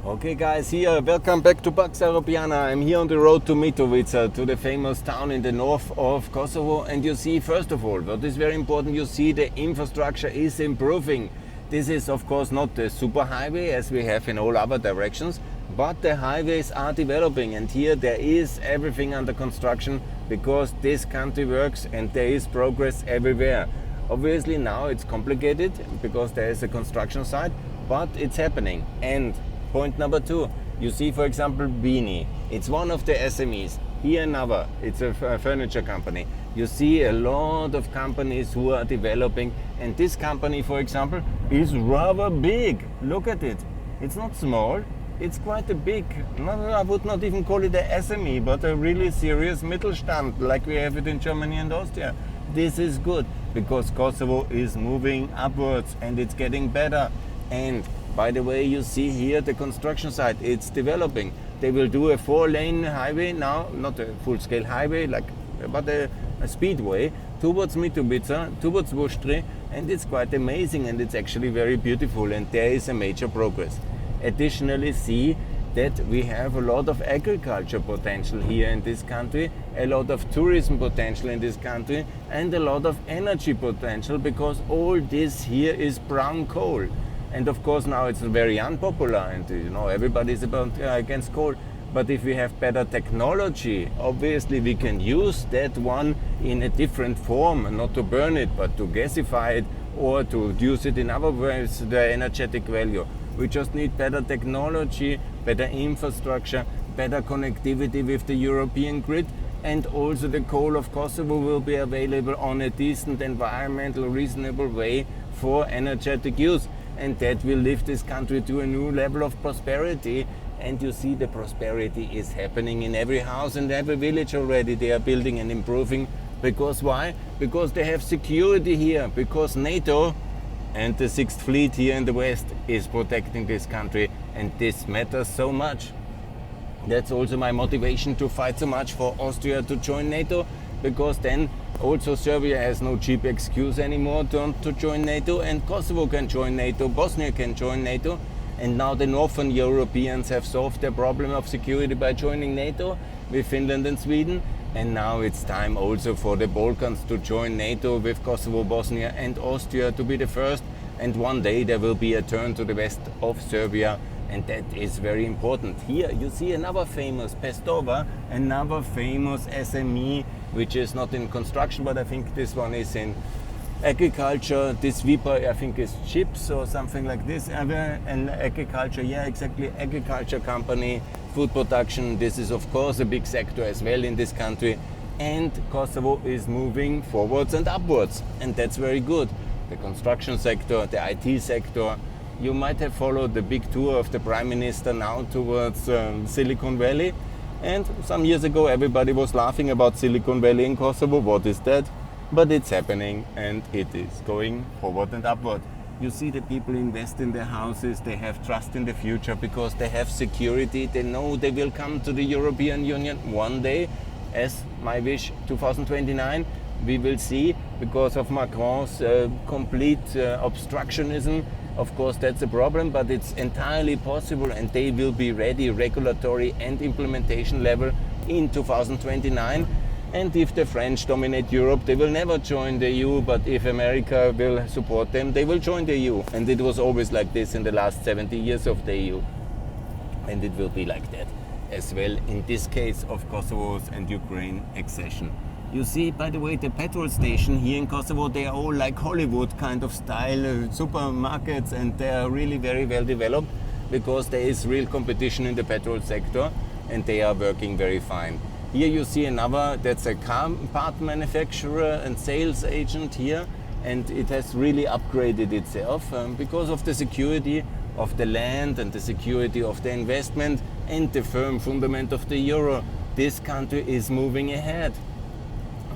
Okay guys, here, welcome back to Pax Europiana. I'm here on the road to Mitrovica, to the famous town in the north of Kosovo. And you see, first of all, what is very important, you see the infrastructure is improving. This is of course not the super highway as we have in all other directions, but the highways are developing, and here there is everything under construction because this country works and there is progress everywhere. Obviously now it's complicated because there is a construction site, but it's happening. And point number two, you see for example Bini, it's one of the SMEs. Here another, it's a furniture company. You see a lot of companies who are developing, and this company for example is rather big. Look at it, it's not small, it's quite a big, I would not even call it a SME, but a really serious Mittelstand like we have it in Germany and Austria. This is good because Kosovo is moving upwards and it's getting better. And by the way, you see here the construction site, it's developing. They will do a 4-lane highway now, not a full-scale highway, but a speedway towards Mitrovica, towards Bushtree, and it's quite amazing and it's actually very beautiful, and there is a major progress. Additionally, see that we have a lot of agriculture potential here in this country, a lot of tourism potential in this country, and a lot of energy potential because all this here is brown coal. And of course now it's very unpopular, and everybody's against coal. But if we have better technology, obviously we can use that one in a different form, not to burn it, but to gasify it or to use it in other ways, the energetic value. We just need better technology, better infrastructure, better connectivity with the European grid, and also the coal of Kosovo will be available on a decent, environmental, reasonable way for energetic use. And that will lift this country to a new level of prosperity. And you see the prosperity is happening in every house and every village already. They are building and improving. Because why? Because they have security here. Because NATO and the 6th Fleet here in the West is protecting this country. And this matters so much. That's also my motivation to fight so much for Austria to join NATO. Because then also Serbia has no cheap excuse anymore to join NATO, and Kosovo can join NATO, Bosnia can join NATO, and now the Northern Europeans have solved their problem of security by joining NATO with Finland and Sweden, and now it's time also for the Balkans to join NATO with Kosovo, Bosnia and Austria to be the first, and one day there will be a turn to the west of Serbia, and that is very important. Here you see another famous Pestova, another famous SME, which is not in construction, but I think this one is in agriculture. This Vipa, I think, is chips or something like this. And agriculture, yeah, exactly, agriculture company, food production. This is of course a big sector as well in this country. And Kosovo is moving forwards and upwards, and that's very good. The construction sector, the IT sector. You might have followed the big tour of the Prime Minister now towards Silicon Valley. And some years ago everybody was laughing about Silicon Valley in Kosovo. What is that? But it's happening and it is going forward and upward. You see the people invest in their houses, they have trust in the future because they have security. They know they will come to the European Union one day, as my wish, 2029. We will see, because of Macron's complete obstructionism. Of course that's a problem, but it's entirely possible, and they will be ready, regulatory and implementation level, in 2029. And if the French dominate Europe, they will never join the EU, but if America will support them, they will join the EU. And it was always like this in the last 70 years of the EU. And it will be like that as well in this case of Kosovo's and Ukraine accession. You see, by the way, the petrol station here in Kosovo, they are all like Hollywood kind of style supermarkets, and they are really very well developed because there is real competition in the petrol sector and they are working very fine. Here you see another, that's a car part manufacturer and sales agent here, and it has really upgraded itself because of the security of the land and the security of the investment and the firm fundament of the euro. This country is moving ahead.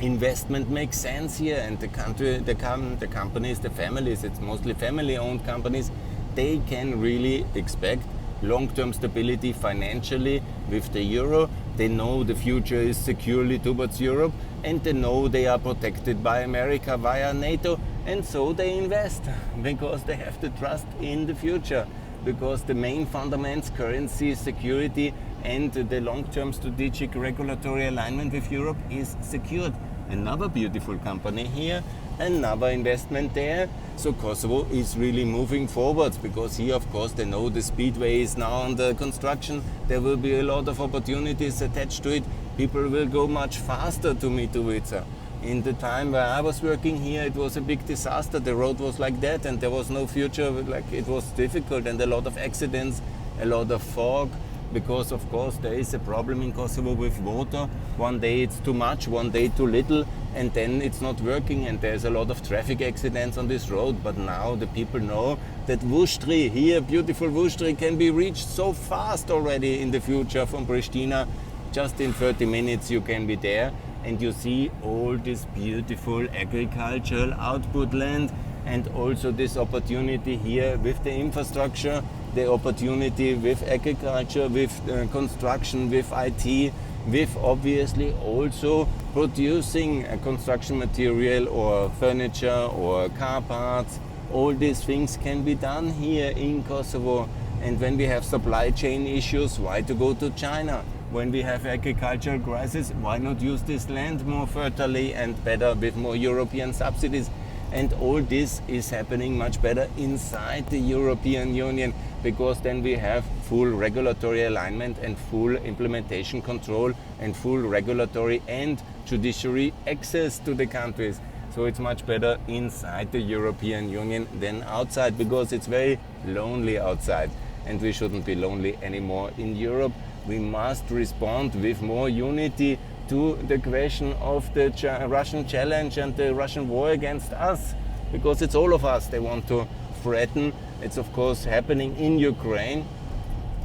Investment makes sense here, and the companies, the families, it's mostly family-owned companies, they can really expect long-term stability financially with the euro. They know the future is securely towards Europe, and they know they are protected by America via NATO, and so they invest because they have the trust in the future. because the main fundamentals, currency, security, and the long-term strategic regulatory alignment with Europe is secured. Another beautiful company here, another investment there. So Kosovo is really moving forwards, because here, of course, they know the Speedway is now under construction. There will be a lot of opportunities attached to it. People will go much faster to Mitrovica. In the time where I was working here, it was a big disaster. The road was like that, and there was no future. Like, it was difficult, and a lot of accidents, a lot of fog, because of course there is a problem in Kosovo with water. One day it's too much, one day too little, and then it's not working, and there's a lot of traffic accidents on this road. But now the people know that Bushtree, here, beautiful Bushtree, can be reached so fast already in the future from Pristina. Just in 30 minutes you can be there, and you see all this beautiful agricultural output land, and also this opportunity here with the infrastructure, the opportunity with agriculture, with construction, with IT, with obviously also producing construction material or furniture or car parts. All these things can be done here in Kosovo. And when we have supply chain issues, why to go to China? When we have agricultural crisis, why not use this land more fertily and better with more European subsidies? And all this is happening much better inside the European Union, because then we have full regulatory alignment and full implementation control and full regulatory and judiciary access to the countries. So it's much better inside the European Union than outside, because it's very lonely outside, and we shouldn't be lonely anymore in Europe. We must respond with more unity to the question of the Russian challenge and the Russian war against us, because it's all of us they want to threaten. It's of course happening in Ukraine,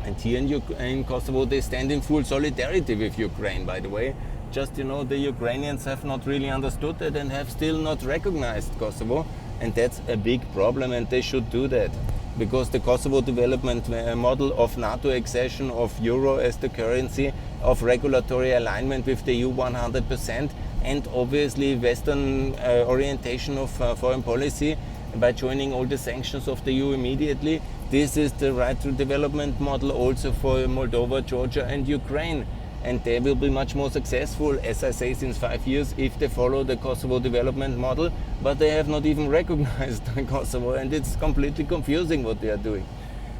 and here in Kosovo they stand in full solidarity with Ukraine, by the way. Just, the Ukrainians have not really understood it and have still not recognized Kosovo, and that's a big problem, and they should do that. Because the Kosovo development model of NATO accession, of euro as the currency, of regulatory alignment with the EU 100%, and obviously Western orientation of foreign policy by joining all the sanctions of the EU immediately, this is the right to development model also for Moldova, Georgia and Ukraine. And they will be much more successful, as I say, since 5 years, if they follow the Kosovo development model. But they have not even recognized Kosovo, and it's completely confusing what they are doing.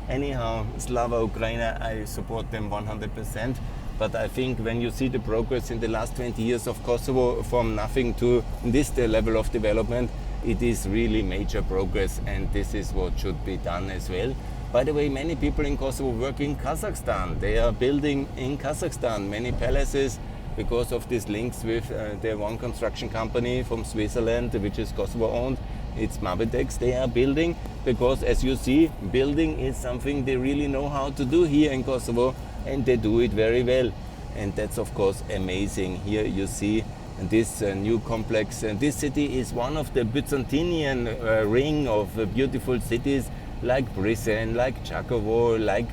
Anyhow, Slava Ukraina, I support them 100%. But I think when you see the progress in the last 20 years of Kosovo, from nothing to this level of development, it is really major progress, and this is what should be done as well. By the way, many people in Kosovo work in Kazakhstan. They are building in Kazakhstan many palaces because of these links with the one construction company from Switzerland, which is Kosovo owned. It's Mabitex. They are building because, as you see, building is something they really know how to do here in Kosovo, and they do it very well. And that's of course amazing. Here you see this new complex. This city is one of the Byzantinian ring of beautiful cities, like Brisene, like Čakovo, like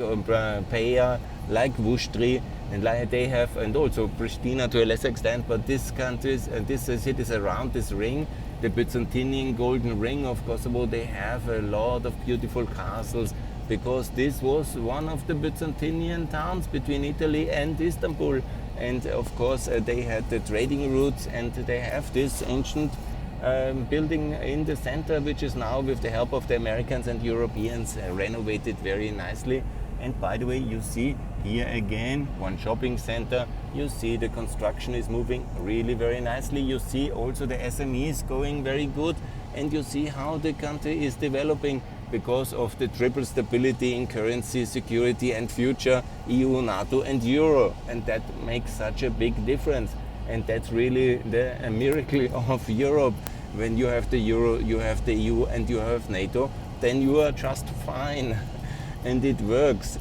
Peja, like Bushtree, and like they have, and also Pristina to a lesser extent. But these countries and these cities around this ring, the Byzantinian golden ring of Kosovo, they have a lot of beautiful castles, because this was one of the Byzantinian towns between Italy and Istanbul. And of course they had the trading routes, and they have this ancient building in the center, which is now, with the help of the Americans and Europeans, renovated very nicely. And by the way, you see here again one shopping center. You see the construction is moving really very nicely. You see also the SMEs going very good, and you see how the country is developing because of the triple stability in currency, security and future, EU, NATO and Euro. And that makes such a big difference. And that's really the miracle of Europe. When you have the Euro, you have the EU and you have NATO, then you are just fine. And it works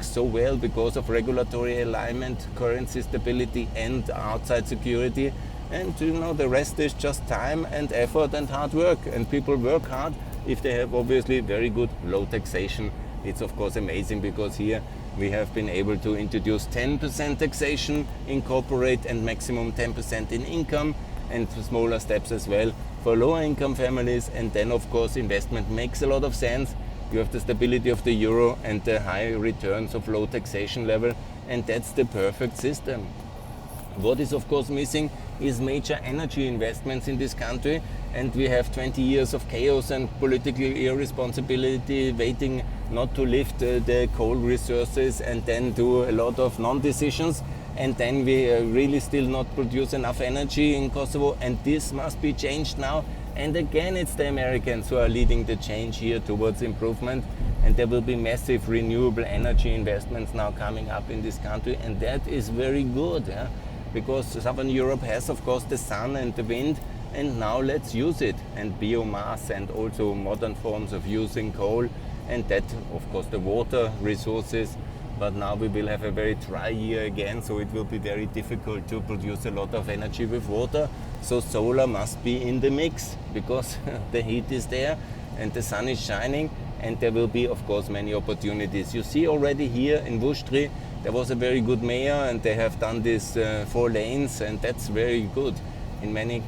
so well because of regulatory alignment, currency stability and outside security. And the rest is just time and effort and hard work. And people work hard if they have obviously very good low taxation. It's of course amazing, because here we have been able to introduce 10% taxation in corporate and maximum 10% in income, and smaller steps as well for lower income families. And then of course investment makes a lot of sense, You have the stability of the euro and the high returns of low taxation level, and that's the perfect system. What is of course missing is major energy investments in this country, and we have 20 years of chaos and political irresponsibility waiting not to lift the coal resources and then do a lot of non-decisions, and then we really still not produce enough energy in Kosovo, and this must be changed now. And again, it's the Americans who are leading the change here towards improvement, and there will be massive renewable energy investments now coming up in this country, and that is very good, yeah? Because Southern Europe has of course the sun and the wind, and now let's use it, and biomass and also modern forms of using coal, and that of course the water resources. But now we will have a very dry year again, so it will be very difficult to produce a lot of energy with water. So solar must be in the mix, because the heat is there and the sun is shining, and there will be of course many opportunities. You see already here in Bushtree there was a very good mayor, and they have done this 4 lanes, and that's very good. In many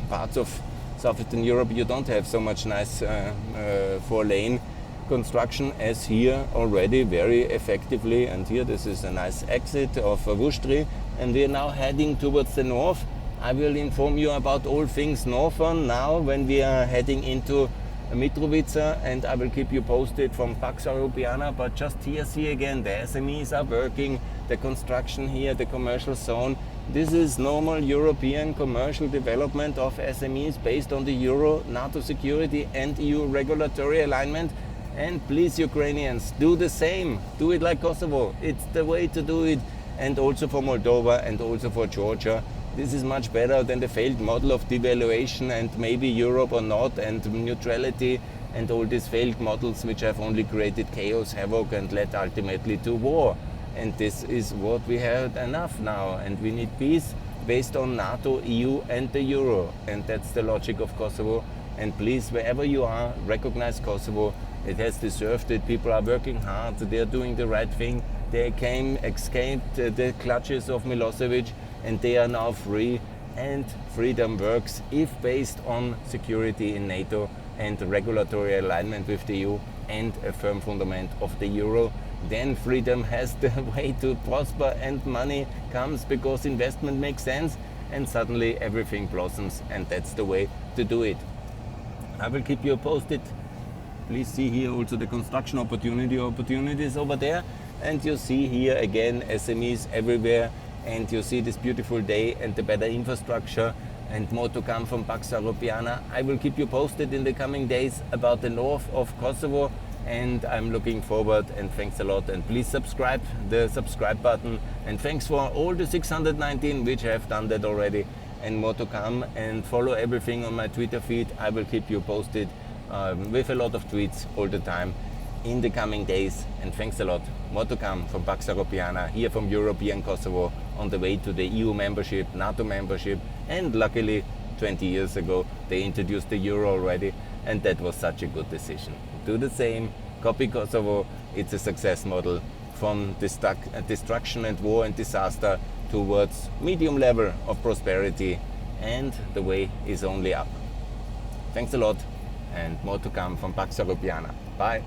parts of Southern Europe you don't have so much nice 4-lane construction as here already very effectively. And here this is a nice exit of Bushtree, and we are now heading towards the north. I will inform you about all things northern now when we are heading into Mitrovica, and I will keep you posted from Pax Europiana. But just here see again, the SMEs are working, the construction here, the commercial zone. This is normal European commercial development of SMEs based on the Euro, NATO security and EU regulatory alignment. And please, Ukrainians, do the same. Do it like Kosovo. It's the way to do it. And also for Moldova and also for Georgia. This is much better than the failed model of devaluation and maybe Europe or not, and neutrality, and all these failed models which have only created chaos, havoc, and led ultimately to war. And this is what we have enough now. And we need peace based on NATO, EU and the Euro. And that's the logic of Kosovo. And please, wherever you are, recognize Kosovo. It has deserved it. People are working hard. They are doing the right thing. They escaped the clutches of Milosevic, and they are now free. And freedom works if based on security in NATO and regulatory alignment with the EU and a firm fundament of the Euro. Then freedom has the way to prosper, and money comes because investment makes sense, and suddenly everything blossoms, and that's the way to do it. I will keep you posted. Please see here also the construction opportunities over there, and you see here again SMEs everywhere, and you see this beautiful day and the better infrastructure, and more to come from Pax Europiana. I will keep you posted in the coming days about the north of Kosovo, and I'm looking forward, and thanks a lot. And please subscribe, the subscribe button, and thanks for all the 619 which have done that already, and more to come. And follow everything on my Twitter feed. I will keep you posted with a lot of tweets all the time in the coming days, and thanks a lot. More to come from Pax Europiana, here from European Kosovo, on the way to the EU membership, NATO membership, and luckily 20 years ago they introduced the Euro already, and that was such a good decision. Do the same, copy Kosovo. It's a success model from destruction and war and disaster towards medium level of prosperity, and the way is only up. Thanks a lot, and more to come from Pax Europiana. Bye.